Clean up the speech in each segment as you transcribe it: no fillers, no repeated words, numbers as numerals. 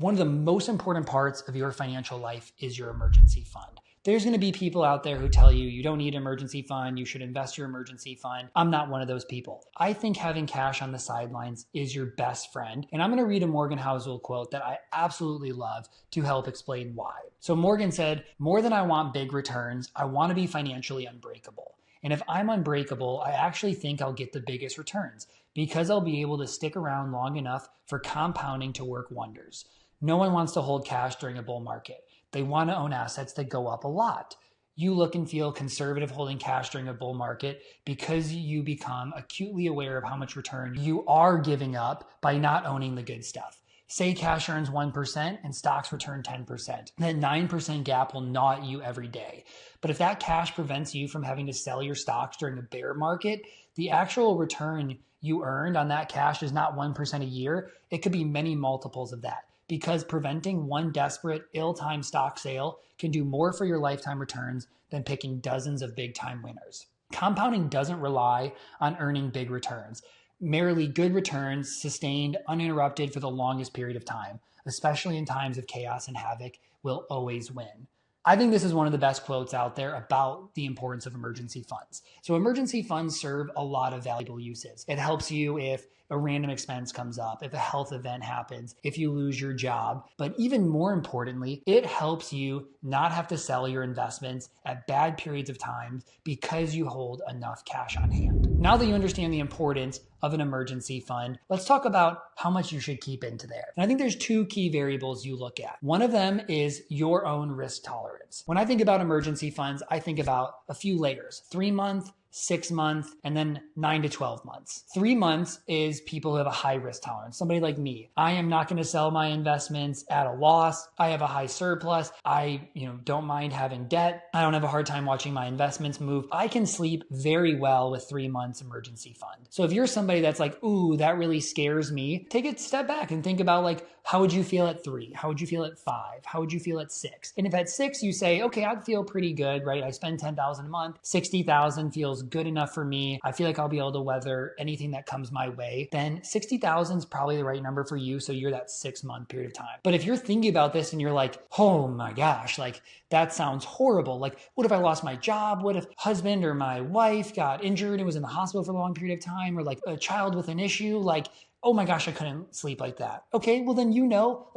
one of the most important parts of your financial life is your emergency fund. There's going to be people out there who tell you you don't need an emergency fund, you should invest your emergency fund. I'm not one of those people. I think having cash on the sidelines is your best friend. And I'm going to read a Morgan Housel quote that I absolutely love to help explain why. So Morgan said, "More than I want big returns, I want to be financially unbreakable. And if I'm unbreakable, I actually think I'll get the biggest returns because I'll be able to stick around long enough for compounding to work wonders. No one wants to hold cash during a bull market. They want to own assets that go up a lot. You look and feel conservative holding cash during a bull market because you become acutely aware of how much return you are giving up by not owning the good stuff. Say cash earns 1% and stocks return 10%. That 9% gap will gnaw at you every day. But if that cash prevents you from having to sell your stocks during a bear market, the actual return you earned on that cash is not 1% a year. It could be many multiples of that, because preventing one desperate, ill-timed stock sale can do more for your lifetime returns than picking dozens of big-time winners. Compounding doesn't rely on earning big returns. Merely good returns sustained uninterrupted for the longest period of time, especially in times of chaos and havoc, will always win." I think this is one of the best quotes out there about the importance of emergency funds. So emergency funds serve a lot of valuable uses. It helps you if a random expense comes up, if a health event happens, if you lose your job. But even more importantly, it helps you not have to sell your investments at bad periods of time because you hold enough cash on hand. Now that you understand the importance of an emergency fund, let's talk about how much you should keep into there. And I think there's two key variables you look at. One of them is your own risk tolerance. When I think about emergency funds, I think about a few layers: 3-month, 6-month, and then 9 to 12 months. 3 months is people who have a high risk tolerance. Somebody like me. I am not going to sell my investments at a loss. I have a high surplus. I don't mind having debt. I don't have a hard time watching my investments move. I can sleep very well with 3 months emergency fund. So if you're somebody that's like, ooh, that really scares me, take a step back and think about, like, how would you feel at 3? How would you feel at 5? How would you feel at 6? And if at 6 you say, okay, I'd feel pretty good, right? I spend $10,000 a month, 60,000 feels good enough for me. I feel like I'll be able to weather anything that comes my way. Then 60,000 is probably the right number for you. So you're that 6-month period of time. But if you're thinking about this and you're like, oh my gosh, like that sounds horrible. Like, what if I lost my job? What if husband or my wife got injured and was in the hospital for a long period of time? Or like a child with an issue? Like, oh my gosh, I couldn't sleep like that. Okay, well then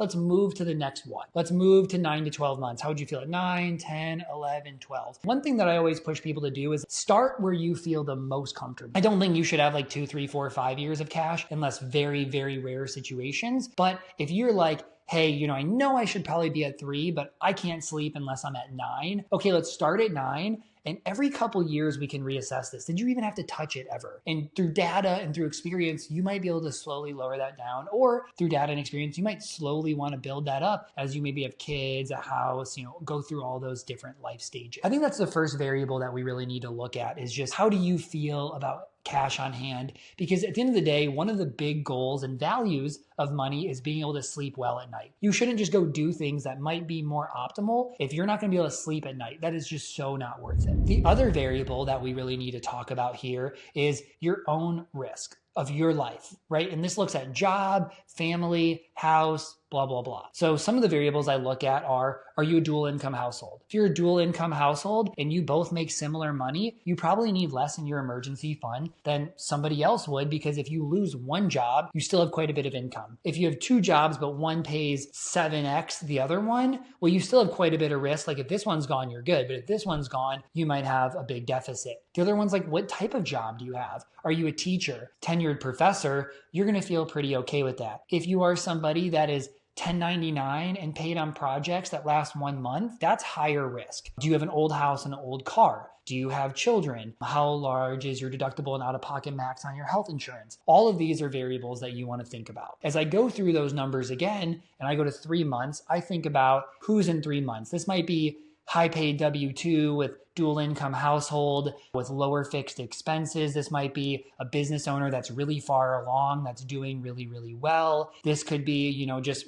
let's move to the next one. Let's move to 9 to 12 months. How would you feel at 9, 10, 11, 12? One thing that I always push people to do is start where you feel the most comfortable. I don't think you should have like 2, 3, 4, 5 years of cash unless very, very rare situations. But if you're like, hey, I know I should probably be at 3, but I can't sleep unless I'm at 9. Okay, let's start at 9. And every couple years we can reassess this. Did you even have to touch it ever? And through data and through experience, you might be able to slowly lower that down, or through data and experience, you might slowly want to build that up as you maybe have kids, a house, go through all those different life stages. I think that's the first variable that we really need to look at, is just how do you feel about cash on hand? Because at the end of the day, one of the big goals and values of money is being able to sleep well at night. You shouldn't just go do things that might be more optimal if you're not going to be able to sleep at night. That is just so not worth it. The other variable that we really need to talk about here is your own risk of your life, right? And this looks at job, family, house, blah, blah, blah. So some of the variables I look at are you a dual income household? If you're a dual income household and you both make similar money, you probably need less in your emergency fund than somebody else would, because if you lose one job, you still have quite a bit of income. If you have 2 jobs, but one pays 7x the other one, well, you still have quite a bit of risk. Like if this one's gone, you're good. But if this one's gone, you might have a big deficit. The other one's like, what type of job do you have? Are you a teacher, tenured professor? You're going to feel pretty okay with that. If you are somebody that is 1099 and paid on projects that last 1 month, that's higher risk. Do you have an old house and an old car? Do you have children? How large is your deductible and out-of-pocket max on your health insurance? All of these are variables that you want to think about. As I go through those numbers again, and I go to 3 months, I think about who's in 3 months. This might be high paid W-2 with dual income household with lower fixed expenses. This might be a business owner that's really far along, that's doing really, really well. This could be, just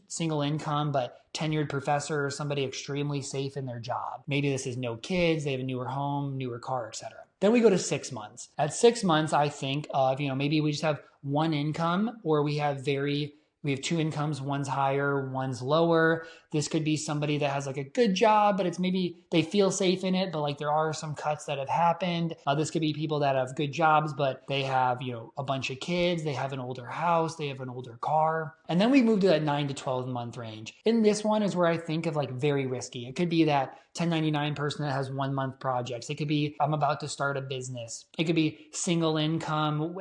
single income, but tenured professor or somebody extremely safe in their job. Maybe this is no kids, they have a newer home, newer car, etc. Then we go to 6 months. At 6 months, I think of, maybe we just have one income, or we have very We have two incomes, one's higher, one's lower. This could be somebody that has like a good job, but it's maybe they feel safe in it, but like there are some cuts that have happened. This could be people that have good jobs, but they have, a bunch of kids, they have an older house, they have an older car. And then we move to that 9 to 12 month range. In this one is where I think of like very risky. It could be that 1099 person that has 1 month projects. It could be I'm about to start a business. It could be single income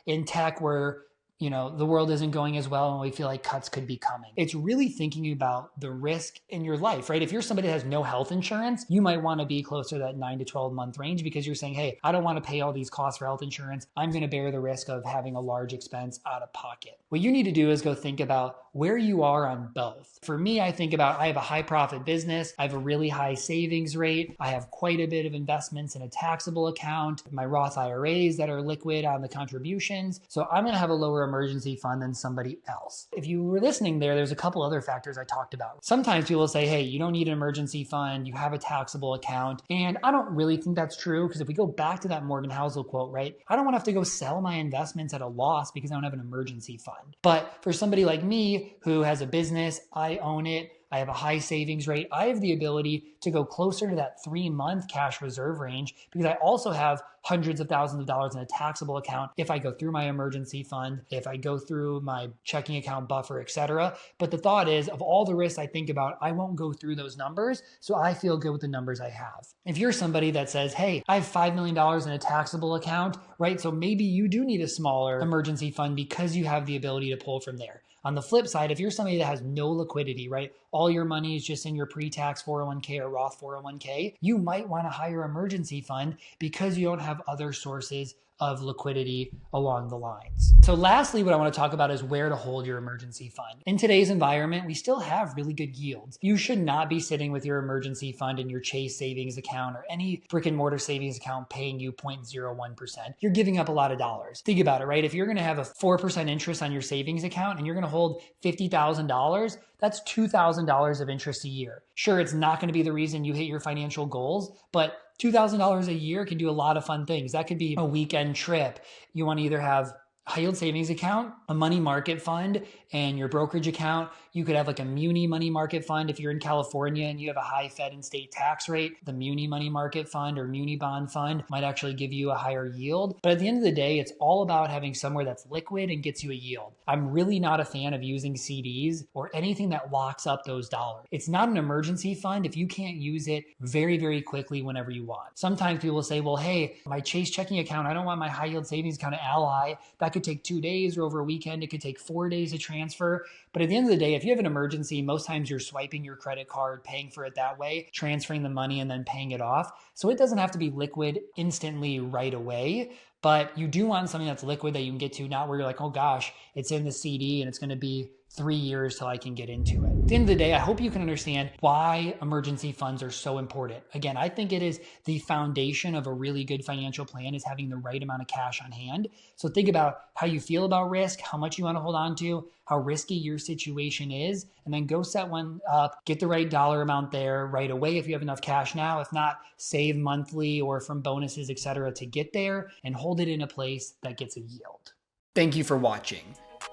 in tech where the world isn't going as well and we feel like cuts could be coming. It's really thinking about the risk in your life, right? If you're somebody that has no health insurance, you might want to be closer to that 9 to 12 month range because you're saying, hey, I don't want to pay all these costs for health insurance. I'm going to bear the risk of having a large expense out of pocket. What you need to do is go think about where you are on both. For me, I think about I have a high profit business. I have a really high savings rate. I have quite a bit of investments in a taxable account, my Roth IRAs that are liquid on the contributions. So I'm going to have a lower emergency fund than somebody else. If you were listening there's a couple other factors I talked about. Sometimes people say, hey, you don't need an emergency fund. You have a taxable account. And I don't really think that's true because if we go back to that Morgan Housel quote, right? I don't want to have to go sell my investments at a loss because I don't have an emergency fund. But for somebody like me who has a business, I own it, I have a high savings rate, I have the ability to go closer to that 3-month cash reserve range because I also have hundreds of thousands of dollars in a taxable account if I go through my emergency fund, if I go through my checking account buffer, etc. But the thought is of all the risks I think about, I won't go through those numbers. So I feel good with the numbers I have. If you're somebody that says, hey, I have $5 million in a taxable account, right? So maybe you do need a smaller emergency fund because you have the ability to pull from there. On the flip side, if you're somebody that has no liquidity, right? All your money is just in your pre-tax 401k or Roth 401k, you might want a higher emergency fund because you don't have other sources of liquidity along the lines. So lastly, what I want to talk about is where to hold your emergency fund. In today's environment, we still have really good yields. You should not be sitting with your emergency fund in your Chase savings account or any brick and mortar savings account paying you 0.01%. You're giving up a lot of dollars. Think about it, right? If you're going to have a 4% interest on your savings account and you're going to hold $50,000, that's $2,000 of interest a year. Sure, it's not going to be the reason you hit your financial goals, but $2,000 a year can do a lot of fun things. That could be a weekend trip. You want to either have high yield savings account, a money market fund, and your brokerage account. You could have like a muni money market fund. If you're in California and you have a high Fed and state tax rate, the muni money market fund or muni bond fund might actually give you a higher yield. But at the end of the day, it's all about having somewhere that's liquid and gets you a yield. I'm really not a fan of using CDs or anything that locks up those dollars. It's not an emergency fund if you can't use it very, very quickly whenever you want. Sometimes people say, well, hey, my Chase checking account, I don't want my high yield savings account at Ally. That could take 2 days or over a weekend. It could take 4 days to transfer. But at the end of the day, if you have an emergency, most times you're swiping your credit card, paying for it that way, transferring the money and then paying it off. So it doesn't have to be liquid instantly right away. But you do want something that's liquid that you can get to, not where you're like, oh gosh, it's in the CD and it's going to be 3 years till I can get into it. At the end of the day, I hope you can understand why emergency funds are so important. Again, I think it is the foundation of a really good financial plan is having the right amount of cash on hand. So think about how you feel about risk, how much you want to hold on to, how risky your situation is, and then go set one up, get the right dollar amount there right away if you have enough cash now. If not, save monthly or from bonuses, etc., to get there and hold it in a place that gets a yield. Thank you for watching.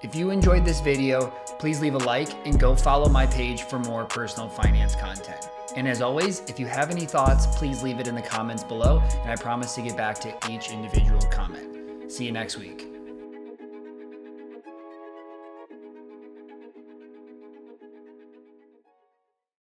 If you enjoyed this video, please leave a like and go follow my page for more personal finance content. And as always, if you have any thoughts, please leave it in the comments below, and I promise to get back to each individual comment. See you next week.